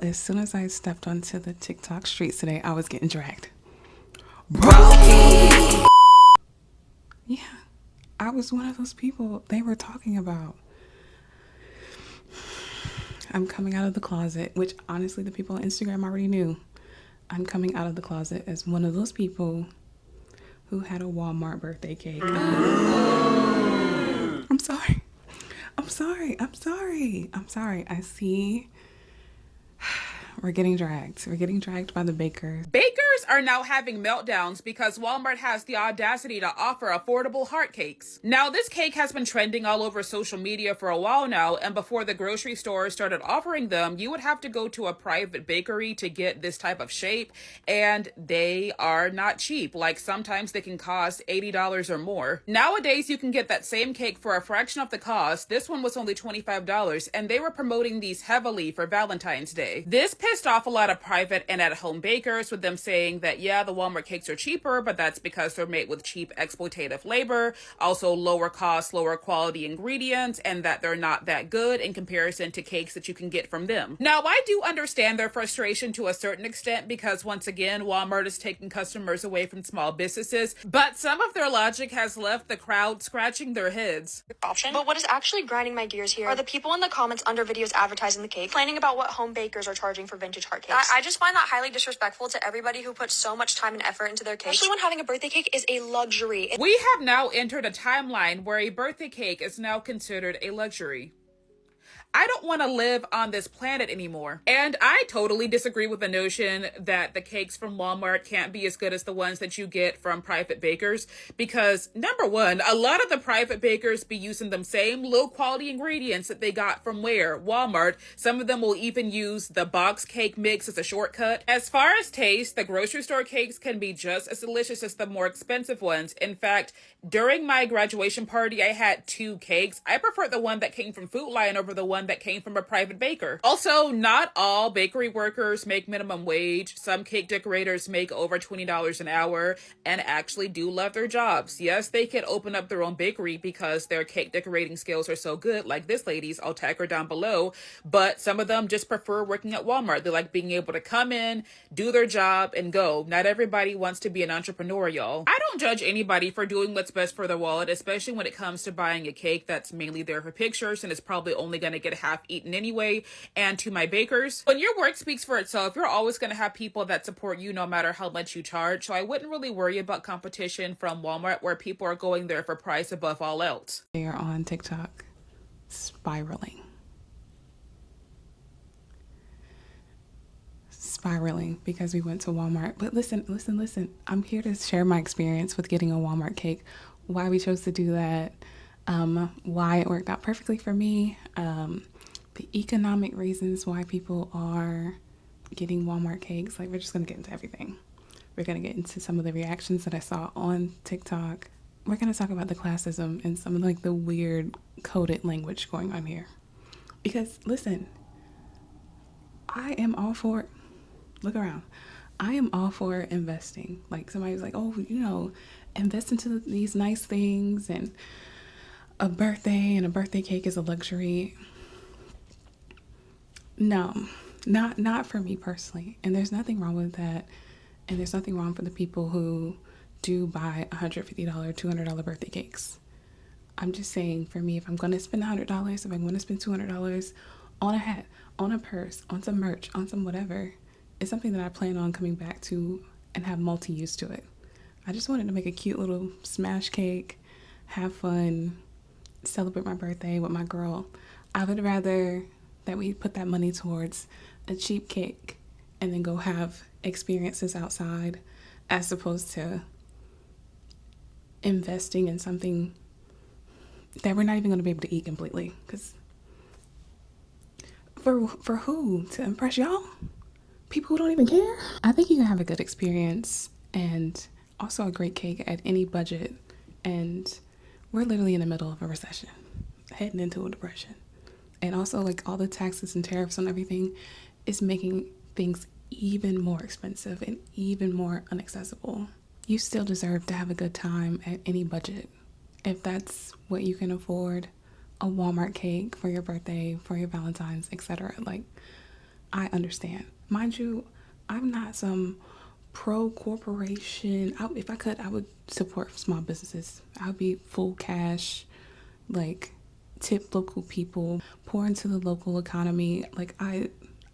as soon as I stepped onto the TikTok streets today, I was getting dragged. Brokey! Yeah, I was one of those people they were talking about. I'm coming out of the closet, which honestly the people on Instagram already knew. I'm coming out of the closet as one of those people who had a Walmart birthday cake. I'm sorry. I see we're getting dragged. We're getting dragged by the bakers. Bakers are now having meltdowns because Walmart has the audacity to offer affordable heart cakes. Now, this cake has been trending all over social media for a while now, and before the grocery stores started offering them, you would have to go to a private bakery to get this type of shape, and they are not cheap. Like, sometimes they can cost $80 or more. Nowadays, you can get that same cake for a fraction of the cost. This one was only $25, and they were promoting these heavily for Valentine's Day. This pissed off a lot of private and at-home bakers, with them saying that, yeah, the Walmart cakes are cheaper, but that's because they're made with cheap exploitative labor, also lower cost, lower quality ingredients, and that they're not that good in comparison to cakes that you can get from them. Now, I do understand their frustration to a certain extent because, once again, Walmart is taking customers away from small businesses, but some of their logic has left the crowd scratching their heads. But what is actually grinding my gears here are the people in the comments under videos advertising the cake, complaining about what home bakers are charging for vintage heart cakes. I just find that highly disrespectful to everybody who puts so much time and effort into their cake, especially when having a birthday cake is a luxury. We have now entered a timeline where a birthday cake is now considered a luxury. I don't want to live on this planet anymore. And I totally disagree with the notion that the cakes from Walmart can't be as good as the ones that you get from private bakers, because number one, a lot of the private bakers be using them same low quality ingredients that they got from where? Walmart. Some of them will even use the box cake mix as a shortcut. As far as taste, the grocery store cakes can be just as delicious as the more expensive ones. In fact, during my graduation party, I had 2 cakes. I preferred the one that came from Food Lion over the one that came from a private baker. Also, not all bakery workers make minimum wage. Some cake decorators make over $20 an hour and actually do love their jobs. Yes, they could open up their own bakery because their cake decorating skills are so good, like this lady's. I'll tag her down below. But some of them just prefer working at Walmart. They like being able to come in, do their job, and go. Not everybody wants to be an entrepreneur, y'all. I don't judge anybody for doing what's best for their wallet, especially when it comes to buying a cake that's mainly there for pictures and is probably only going to get half eaten anyway. And to my bakers, when your work speaks for itself, you're always going to have people that support you no matter how much you charge. So I wouldn't really worry about competition from Walmart, where people are going there for price above all else. They are on TikTok spiraling because we went to Walmart. But listen, I'm here to share my experience with getting a Walmart cake, why we chose to do that, why it worked out perfectly for me, the economic reasons why people are getting Walmart cakes. Like, we're just going to get into everything. We're going to get into some of the reactions that I saw on TikTok. We're going to talk about the classism and some of like the weird coded language going on here. Because listen, I am all for, look around. I am all for investing. Like, somebody's like, oh, invest into these nice things, and a birthday cake is a luxury. No, not for me personally. And there's nothing wrong with that. And there's nothing wrong for the people who do buy $150, $200 birthday cakes. I'm just saying, for me, if I'm going to spend $100, if I'm going to spend $200 on a hat, on a purse, on some merch, on some whatever, it's something that I plan on coming back to and have multi-use to it. I just wanted to make a cute little smash cake, have fun, celebrate my birthday with my girl. I would rather that we put that money towards a cheap cake and then go have experiences outside, as opposed to investing in something that we're not even going to be able to eat completely. Because for who? To impress y'all? People who don't even care? I think you can have a good experience and also a great cake at any budget. And we're literally in the middle of a recession, heading into a depression. And also, like, all the taxes and tariffs on everything is making things even more expensive and even more inaccessible. You still deserve to have a good time at any budget. If that's what you can afford, a Walmart cake for your birthday, for your Valentine's, etc. Like, I understand. Mind you, I'm not some pro corporation. If I could, I would support small businesses. I would be full cash, like tip local people, pour into the local economy. Like I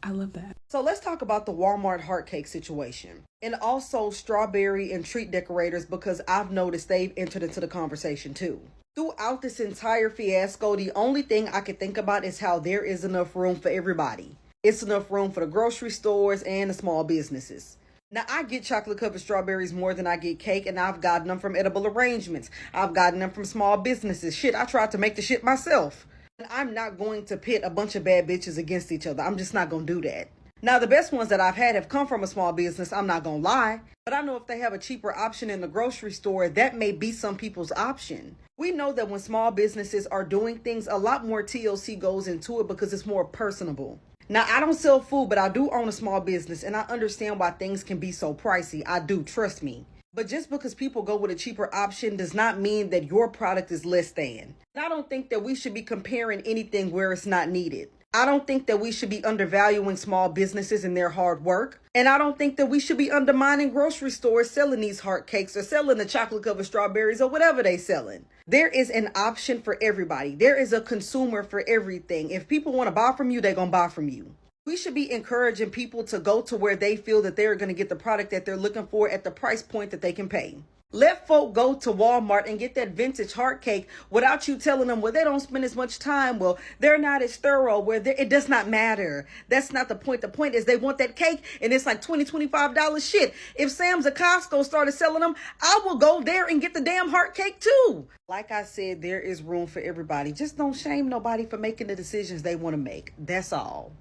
love that. So let's talk about the Walmart heart cake situation and also strawberry and treat decorators, because I've noticed they've entered into the conversation too. Throughout this entire fiasco, the only thing I could think about is how there is enough room for everybody. It's enough room for the grocery stores and the small businesses. Now, I get chocolate covered strawberries more than I get cake, and I've gotten them from edible arrangements. I've gotten them from small businesses. Shit, I tried to make the shit myself. And I'm not going to pit a bunch of bad bitches against each other. I'm just not going to do that. Now, the best ones that I've had have come from a small business, I'm not going to lie. But I know if they have a cheaper option in the grocery store, that may be some people's option. We know that when small businesses are doing things, a lot more TLC goes into it because it's more personable. Now, I don't sell food, but I do own a small business, and I understand why things can be so pricey. I do, trust me. But just because people go with a cheaper option does not mean that your product is less than. And I don't think that we should be comparing anything where it's not needed. I don't think that we should be undervaluing small businesses and their hard work. And I don't think that we should be undermining grocery stores selling these heart cakes or selling the chocolate covered strawberries or whatever they selling. There is an option for everybody. There is a consumer for everything. If people want to buy from you, they're going to buy from you. We should be encouraging people to go to where they feel that they're going to get the product that they're looking for at the price point that they can pay. Let folk go to Walmart and get that vintage heart cake without you telling them, well, they don't spend as much time. Well, they're not as thorough. It does not matter. That's not the point. The point is they want that cake and it's like $20, $25 shit. If Sam's or Costco started selling them, I will go there and get the damn heart cake too. Like I said, there is room for everybody. Just don't shame nobody for making the decisions they want to make. That's all.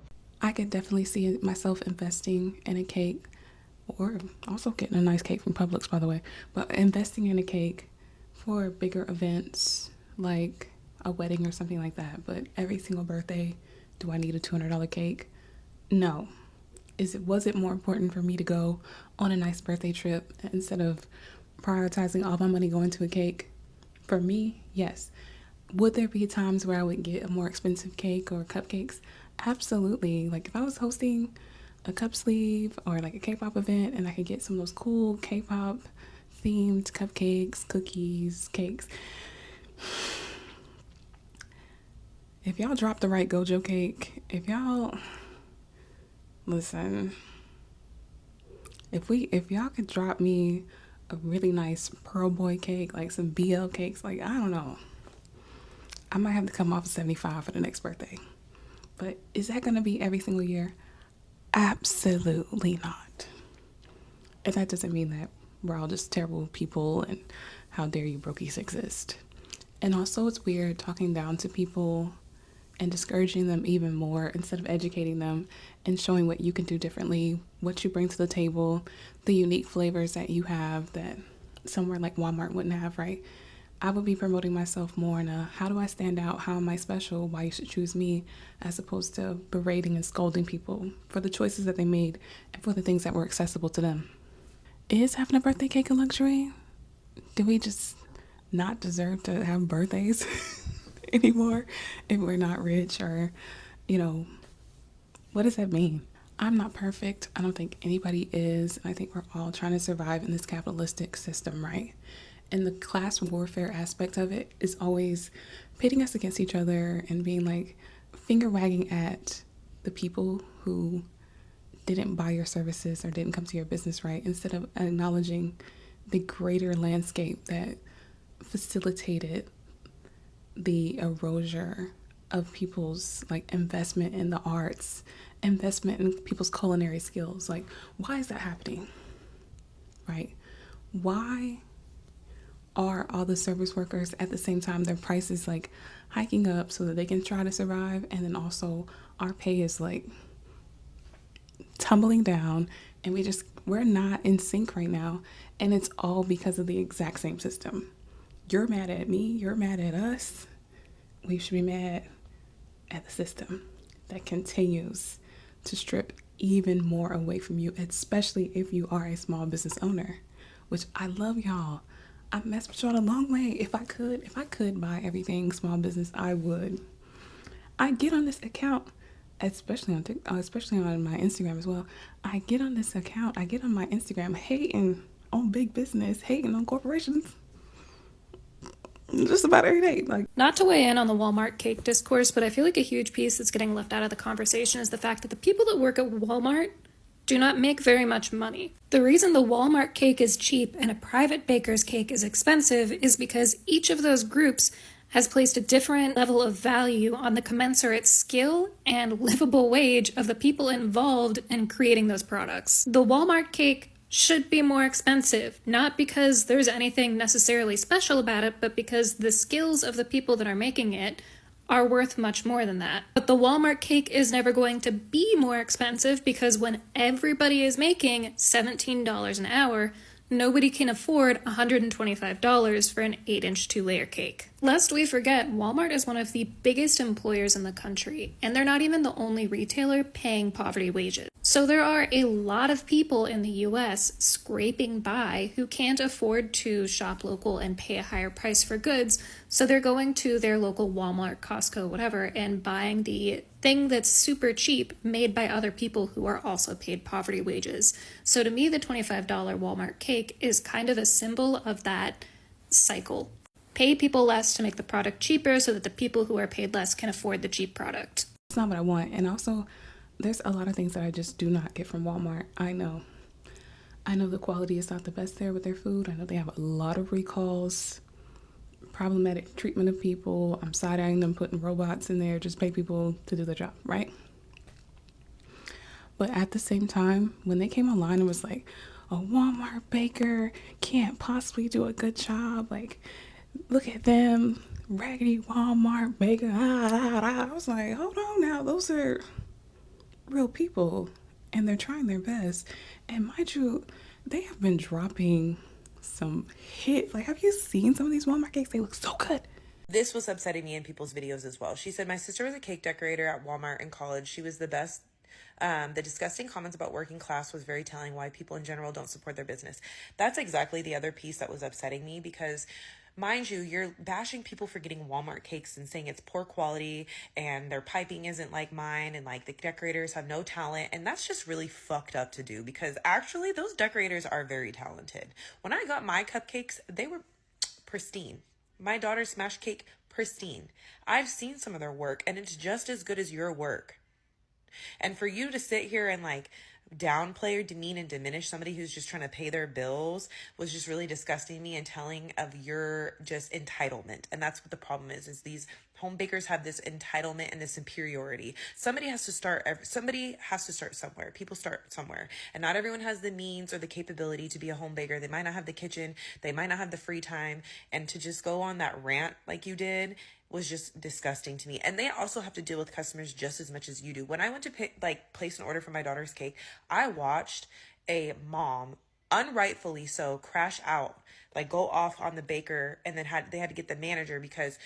I could definitely see myself investing in a cake, or also getting a nice cake from Publix, by the way, but investing in a cake for bigger events like a wedding or something like that. But every single birthday, do I need a $200 cake? No. Was it more important for me to go on a nice birthday trip instead of prioritizing all my money going to a cake? For me, yes. Would there be times where I would get a more expensive cake or cupcakes? Absolutely. Like if I was hosting a cup sleeve or like a Kpop event and I could get some of those cool Kpop themed cupcakes, cookies, cakes. If y'all drop the right Gojo cake, if y'all listen, if y'all could drop me a really nice Pearl Boy cake, like some BL cakes, like I don't know, I might have to come off of 75 for the next birthday. But is that going to be every single year? Absolutely not. And that doesn't mean that we're all just terrible people and how dare you Brokeys exist. And also it's weird talking down to people and discouraging them even more instead of educating them and showing what you can do differently, what you bring to the table, the unique flavors that you have that somewhere like Walmart wouldn't have, right? I would be promoting myself more in a how do I stand out? How am I special? Why you should choose me, as opposed to berating and scolding people for the choices that they made and for the things that were accessible to them. Is having a birthday cake a luxury? Do we just not deserve to have birthdays anymore if we're not rich? Or, what does that mean? I'm not perfect. I don't think anybody is. And I think we're all trying to survive in this capitalistic system, right? And the class warfare aspect of it is always pitting us against each other and being like finger wagging at the people who didn't buy your services or didn't come to your business, right? Instead of acknowledging the greater landscape that facilitated the erasure of people's like investment in the arts, investment in people's culinary skills. Like, why is that happening? Right? Why are all the service workers at the same time their prices like hiking up so that they can try to survive, and then also our pay is like tumbling down and we're not in sync right now, and it's all because of the exact same system. You're mad at me, you're mad at us. We should be mad at the system that continues to strip even more away from you, especially if you are a small business owner, which I love y'all. I mess with y'all a long way. If I could buy everything small business, I would. I get on this account especially on especially on my Instagram as well. I get on this account, I get on my Instagram hating on big business, hating on corporations, just about every day. Like, not to weigh in on the Walmart cake discourse, but I feel like a huge piece that's getting left out of the conversation is the fact that the people that work at Walmart do not make very much money. The reason the Walmart cake is cheap and a private baker's cake is expensive is because each of those groups has placed a different level of value on the commensurate skill and livable wage of the people involved in creating those products. The Walmart cake should be more expensive, not because there's anything necessarily special about it, but because the skills of the people that are making it are worth much more than that. But the Walmart cake is never going to be more expensive because when everybody is making $17 an hour, nobody can afford $125 for an 8-inch 2-layer cake. Lest we forget, Walmart is one of the biggest employers in the country, and they're not even the only retailer paying poverty wages. So there are a lot of people in the US scraping by who can't afford to shop local and pay a higher price for goods, so they're going to their local Walmart, Costco, whatever, and buying the thing that's super cheap made by other people who are also paid poverty wages. So to me, the $25 Walmart cake is kind of a symbol of that cycle. Pay people less to make the product cheaper so that the people who are paid less can afford the cheap product. it's not what I want. And also, there's a lot of things that I just do not get from Walmart. I know the quality is not the best there with their food. I know they have a lot of recalls, problematic treatment of people. I'm side-eyeing them, putting robots in there, just pay people to do the job, right? But at the same time, when they came online and was like, a Walmart baker can't possibly do a good job, like, look at them, raggedy Walmart baker. I was like, hold on now, those are real people and they're trying their best. And mind you, they have been dropping some hits. Like, have you seen some of these Walmart cakes? They look so good. This was upsetting me in people's videos as well. She said, my sister was a cake decorator at Walmart in college. She was the best. The disgusting comments about working class was very telling why people in general don't support their business. That's exactly the other piece that was upsetting me because, mind you, you're bashing people for getting Walmart cakes and saying it's poor quality and their piping isn't like mine and like the decorators have no talent. And that's just really fucked up to do because actually those decorators are very talented. When I got my cupcakes, they were pristine. My daughter's smash cake, pristine. I've seen some of their work and it's just as good as your work. And for you to sit here and like downplay or demean and diminish somebody who's just trying to pay their bills was just really disgusting to me and telling of your just entitlement. And that's what the problem is these home bakers have this entitlement and this superiority. Somebody has to start somewhere. People start somewhere. And not everyone has the means or the capability to be a home baker. They might not have the kitchen. They might not have the free time. And to just go on that rant like you did was just disgusting to me. And they also have to deal with customers just as much as you do. When I went to place an order for my daughter's cake, I watched a mom, unrightfully so, crash out, like go off on the baker, and then they had to get the manager because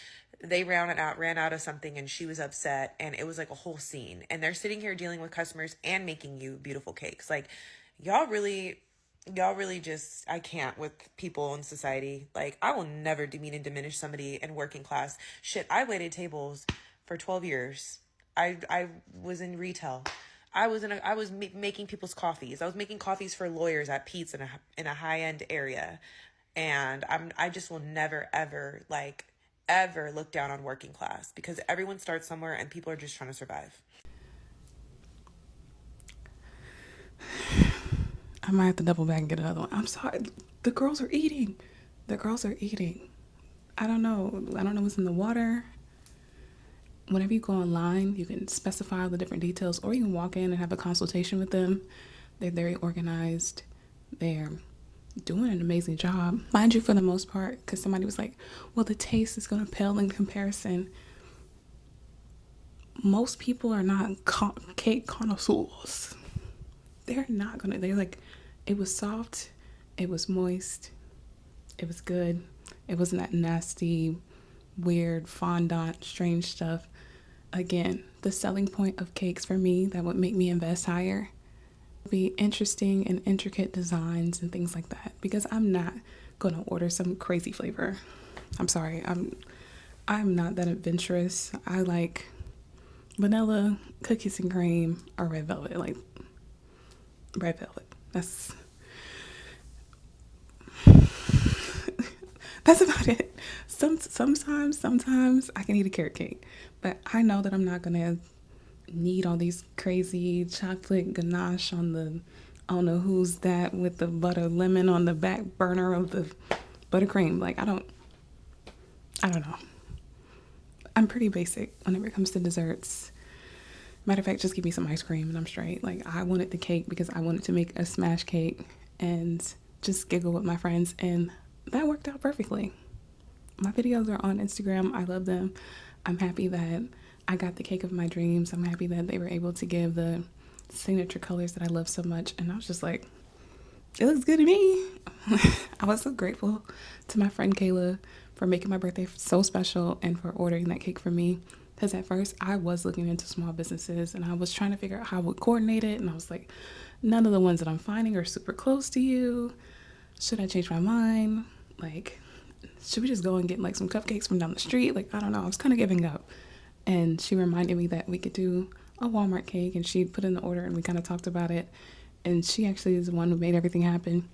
they ran out of something and she was upset, and it was like a whole scene. And they're sitting here dealing with customers and making you beautiful cakes. Like, y'all really just, I can't with people in society. Like, I will never demean and diminish somebody in working class. Shit, I waited tables for 12 years. I was in retail. I was making people's coffees. I was making coffees for lawyers at Pete's in a high-end area. And I just will never, ever look down on working class because everyone starts somewhere and people are just trying to survive. I might have to double back and get another one. I'm sorry. The girls are eating. I don't know what's in the water. Whenever you go online, you can specify all the different details, or you can walk in and have a consultation with them. They're very organized. They're doing an amazing job. Mind you, for the most part, because somebody was like, well, the taste is going to pale in comparison. Most people are not cake connoisseurs. They're like, it was soft, it was moist, it was good. It wasn't that nasty, weird, fondant, strange stuff. Again, the selling point of cakes for me that would make me invest higher would be interesting and intricate designs and things like that, because I'm not going to order some crazy flavor. I'm sorry, I'm not that adventurous. I like vanilla, cookies and cream, or red velvet. Like red velvet. That's about it. Sometimes I can eat a carrot cake, but I know that I'm not gonna need all these crazy chocolate ganache on the, I don't know who's that with the butter lemon on the back burner of the buttercream. Like I don't know. I'm pretty basic whenever it comes to desserts. Matter of fact, just give me some ice cream and I'm straight. Like I wanted the cake because I wanted to make a smash cake and just giggle with my friends, and that worked out perfectly. My videos are on Instagram. I love them. I'm happy that I got the cake of my dreams. I'm happy that they were able to give the signature colors that I love so much. And I was just like, it looks good to me. I was so grateful to my friend Kayla for making my birthday so special and for ordering that cake for me. Because at first I was looking into small businesses and I was trying to figure out how I would coordinate it. And I was like, none of the ones that I'm finding are super close to you. Should I change my mind? Like, should we just go and get like some cupcakes from down the street? Like, I don't know. I was kind of giving up. And she reminded me that we could do a Walmart cake, and she put in the order and we kind of talked about it. And she actually is the one who made everything happen.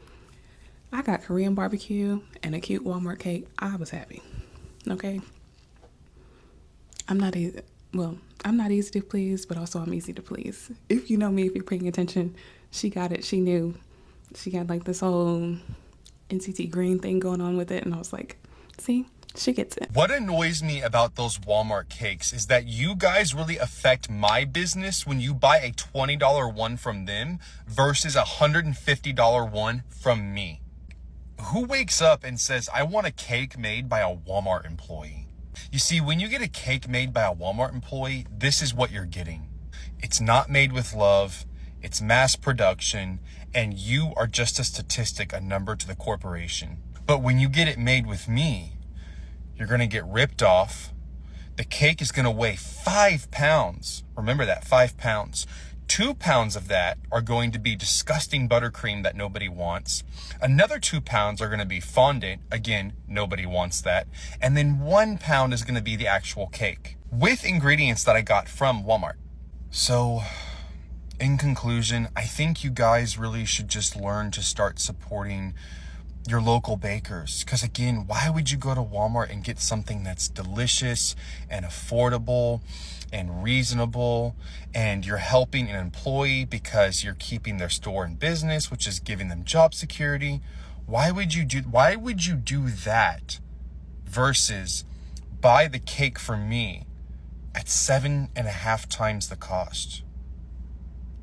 I got Korean barbecue and a cute Walmart cake. I was happy. Okay. I'm not easy to please, but also I'm easy to please. If you know me, if you're paying attention, she got it. She knew. She got like this whole NCT green thing going on with it. And I was like, see, she gets it. What annoys me about those Walmart cakes is that you guys really affect my business when you buy a $20 one from them versus a $150 one from me. Who wakes up and says, I want a cake made by a Walmart employee? You see, when you get a cake made by a Walmart employee, this is what you're getting. It's not made with love. It's mass production, and you are just a statistic, a number to the corporation. But when you get it made with me, you're going to get ripped off. The cake is going to weigh 5 pounds. Remember that, 5 pounds. 2 pounds of that are going to be disgusting buttercream that nobody wants. Another 2 pounds are going to be fondant. Again, nobody wants that. And then 1 pound is going to be the actual cake with ingredients that I got from Walmart. So, in conclusion, I think you guys really should just learn to start supporting your local bakers. Because again, why would you go to Walmart and get something that's delicious and affordable and reasonable, and you're helping an employee because you're keeping their store in business, which is giving them job security? Why would you do that versus buy the cake from me at 7.5 times the cost?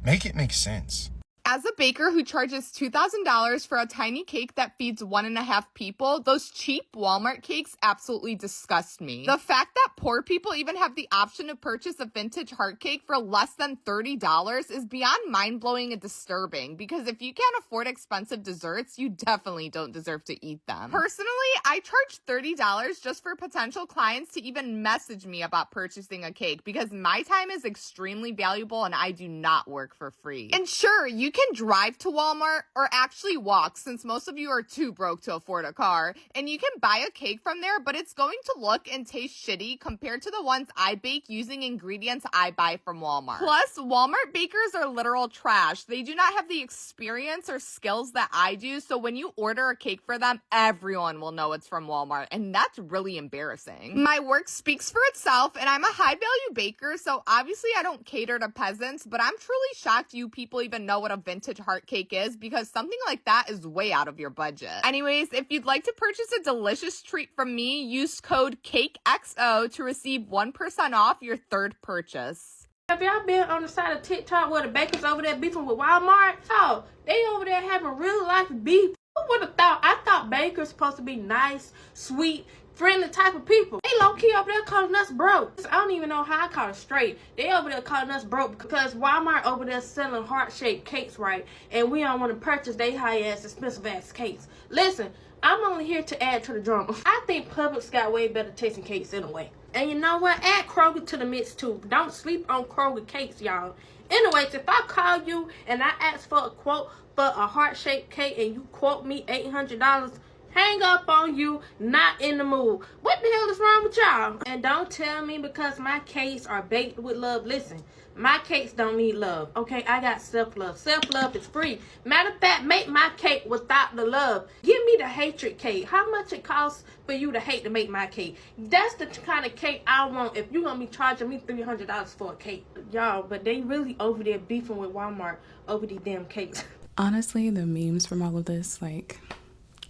Make it make sense. As a baker who charges $2,000 for a tiny cake that feeds 1.5 people, those cheap Walmart cakes absolutely disgust me. The fact that poor people even have the option to purchase a vintage heart cake for less than $30 is beyond mind-blowing and disturbing, because if you can't afford expensive desserts, you definitely don't deserve to eat them. Personally, I charge $30 just for potential clients to even message me about purchasing a cake, because my time is extremely valuable and I do not work for free. And sure, you can drive to Walmart, or actually walk, since most of you are too broke to afford a car, and you can buy a cake from there, but it's going to look and taste shitty compared to the ones I bake using ingredients I buy from Walmart. Plus, Walmart bakers are literal trash. They do not have the experience or skills that I do, so when you order a cake for them, everyone will know it's from Walmart, and that's really embarrassing. My work speaks for itself, and I'm a high-value baker, so obviously I don't cater to peasants, but I'm truly shocked you people even know what a vintage heart cake is, because something like that is way out of your budget. Anyways, if you'd like to purchase a delicious treat from me, use code CAKEXO to receive 1% off your third purchase. Have y'all been on the side of TikTok where the bakers over there beefing with Walmart? Oh, they over there having real life beef. Who would have thought? I thought bakers supposed to be nice, sweet, friendly type of people. They low-key over there calling us broke. I don't even know how I call it straight. They over there calling us broke because Walmart over there selling heart-shaped cakes, right? And we don't want to purchase they high-ass, expensive-ass cakes. Listen, I'm only here to add to the drama. I think Publix got way better tasting cakes anyway. And you know what? Add Kroger to the mix too. Don't sleep on Kroger cakes, y'all. Anyways, if I call you and I ask for a quote for a heart-shaped cake and you quote me $800, hang up on you, not in the mood. What the hell is wrong with y'all? And don't tell me because my cakes are baked with love. Listen, my cakes don't need love, okay? I got self-love. Self-love is free. Matter of fact, make my cake without the love. Give me the hatred cake. How much it costs for you to hate to make my cake? That's the kind of cake I want if you're going to be charging me $300 for a cake. Y'all, but they really over there beefing with Walmart over these damn cakes. Honestly, the memes from all of this, like,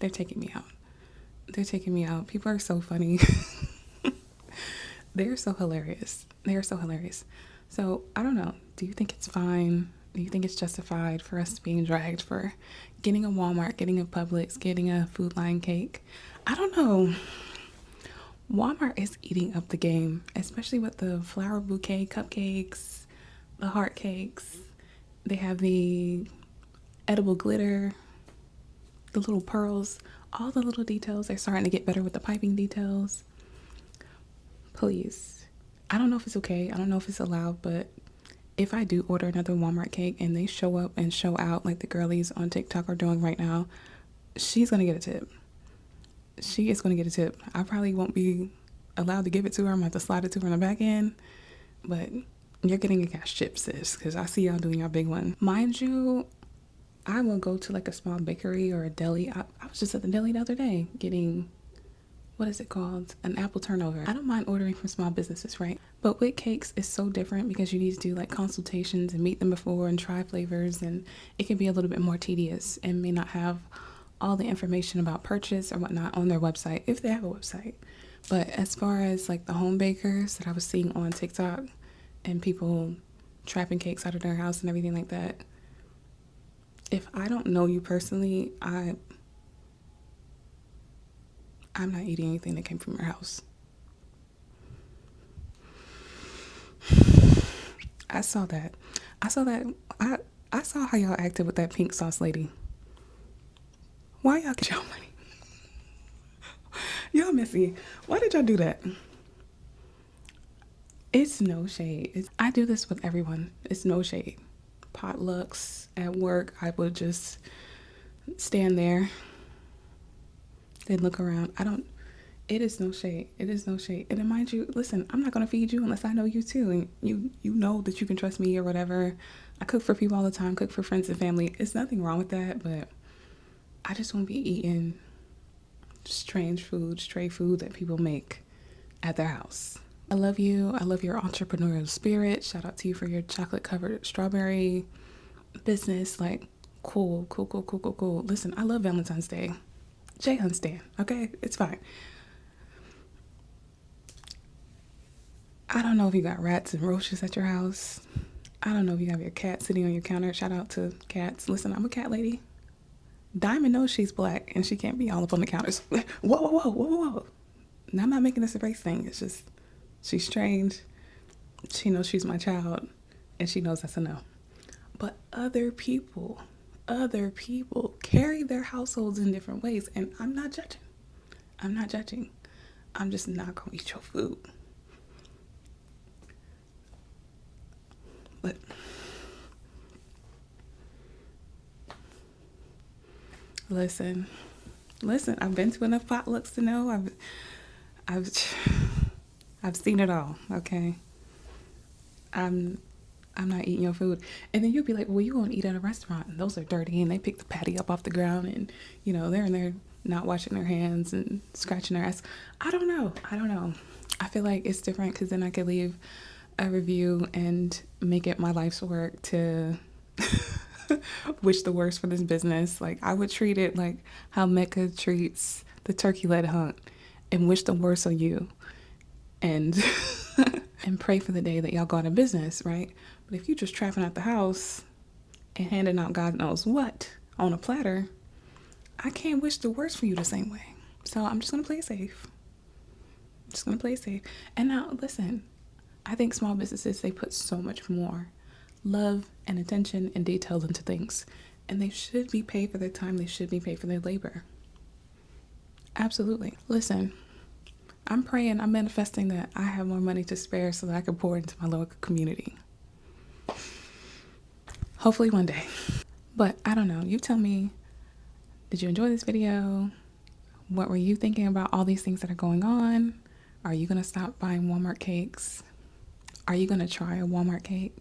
they're taking me out. They're taking me out. People are so funny. They're so hilarious. They are so hilarious. So, I don't know. Do you think it's fine? Do you think it's justified for us being dragged for getting a Walmart, getting a Publix, getting a Food Line cake? I don't know. Walmart is eating up the game, especially with the flower bouquet cupcakes, the heart cakes. They have the edible glitter, the little pearls, all the little details. They're starting to get better with the piping details. Please. I don't know if it's okay. I don't know if it's allowed, but if I do order another Walmart cake and they show up and show out like the girlies on TikTok are doing right now, she's going to get a tip. She is going to get a tip. I probably won't be allowed to give it to her. I'm going to have to slide it to her in the back end, but you're getting a cash chip, sis, because I see y'all doing your big one. Mind you, I will go to like a small bakery or a deli. I was just at the deli the other day getting, what is it called? An apple turnover. I don't mind ordering from small businesses, right? But with cakes, it's so different because you need to do like consultations and meet them before and try flavors, and it can be a little bit more tedious and may not have all the information about purchase or whatnot on their website, if they have a website. But as far as like the home bakers that I was seeing on TikTok and people trapping cakes out of their house and everything like that, if I don't know you personally, I'm not eating anything that came from your house. I saw that. I saw how y'all acted with that pink sauce lady. Why y'all get y'all money? Y'all messy. Why did y'all do that? It's no shade. I do this with everyone. It's no shade. Potlucks at work, I would just stand there and look around. It is no shade. It is no shade. And then mind you, listen, I'm not going to feed you unless I know you too. And you know that you can trust me or whatever. I cook for people all the time, cook for friends and family. It's nothing wrong with that, but I just won't be eating strange food, stray food that people make at their house. I love you. I love your entrepreneurial spirit. Shout out to you for your chocolate covered strawberry business. Like, cool. Listen, I love Valentine's Day. J Hunstan, okay? It's fine. I don't know if you got rats and roaches at your house. I don't know if you have your cat sitting on your counter. Shout out to cats. Listen, I'm a cat lady. Diamond knows she's black and she can't be all up on the counters. Whoa. Now, I'm not making this a race thing. It's just, she's strange. She knows she's my child and she knows that's a no. But other people carry their households in different ways, and I'm not judging. I'm just not gonna eat your food. But listen, I've been to enough potlucks to know I've seen it all, okay? I'm not eating your food. And then you'll be like, well, you gonna eat at a restaurant and those are dirty and they pick the patty up off the ground and, you know, they're in there not washing their hands and scratching their ass. I don't know. I feel like it's different because then I could leave a review and make it my life's work to wish the worst for this business. Like, I would treat it like how Mecca treats the turkey-led hunt and wish the worst on you and and pray for the day that y'all go out of business, right? But if you just trapping out the house and handing out God knows what on a platter, I can't wish the worst for you the same way. So I'm just gonna play it safe. And now listen, I think small businesses, they put so much more love and attention and details into things, and they should be paid for their time. They should be paid for their labor. Absolutely. Listen, I'm praying, I'm manifesting that I have more money to spare so that I can pour into my local community. Hopefully one day. But I don't know. You tell me, did you enjoy this video? What were you thinking about all these things that are going on? Are you going to stop buying Walmart cakes? Are you going to try a Walmart cake?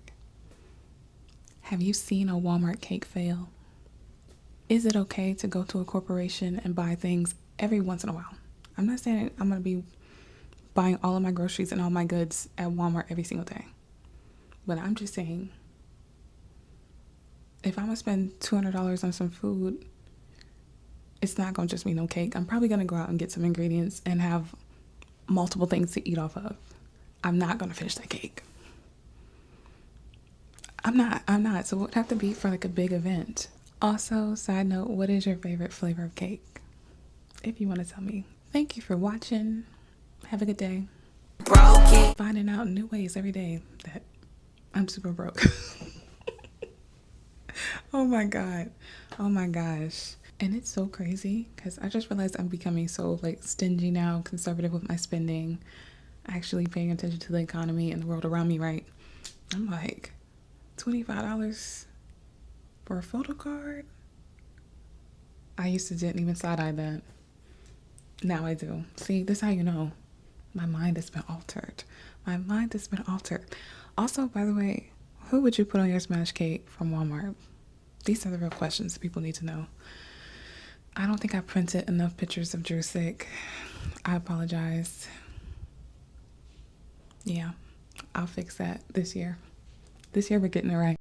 Have you seen a Walmart cake fail? Is it okay to go to a corporation and buy things every once in a while? I'm not saying I'm going to be buying all of my groceries and all my goods at Walmart every single day. But I'm just saying, if I'm going to spend $200 on some food, it's not going to just be no cake. I'm probably going to go out and get some ingredients and have multiple things to eat off of. I'm not going to finish that cake. I'm not. So it would have to be for like a big event. Also, side note, what is your favorite flavor of cake? If you want to tell me. Thank you for watching. Have a good day. Brokey. Finding out new ways every day that I'm super broke. Oh my God. Oh my gosh. And it's so crazy because I just realized I'm becoming so like stingy now, conservative with my spending, actually paying attention to the economy and the world around me, right? I'm like, $25 for a photo card? I used to didn't even side-eye that. Now I do. See, this is how you know my mind has been altered. My mind has been altered. Also, by the way, who would you put on your smash cake from Walmart? These are the real questions that people need to know. I don't think I printed enough pictures of Drew sick. I apologize. Yeah, I'll fix that this year. This year we're getting it right.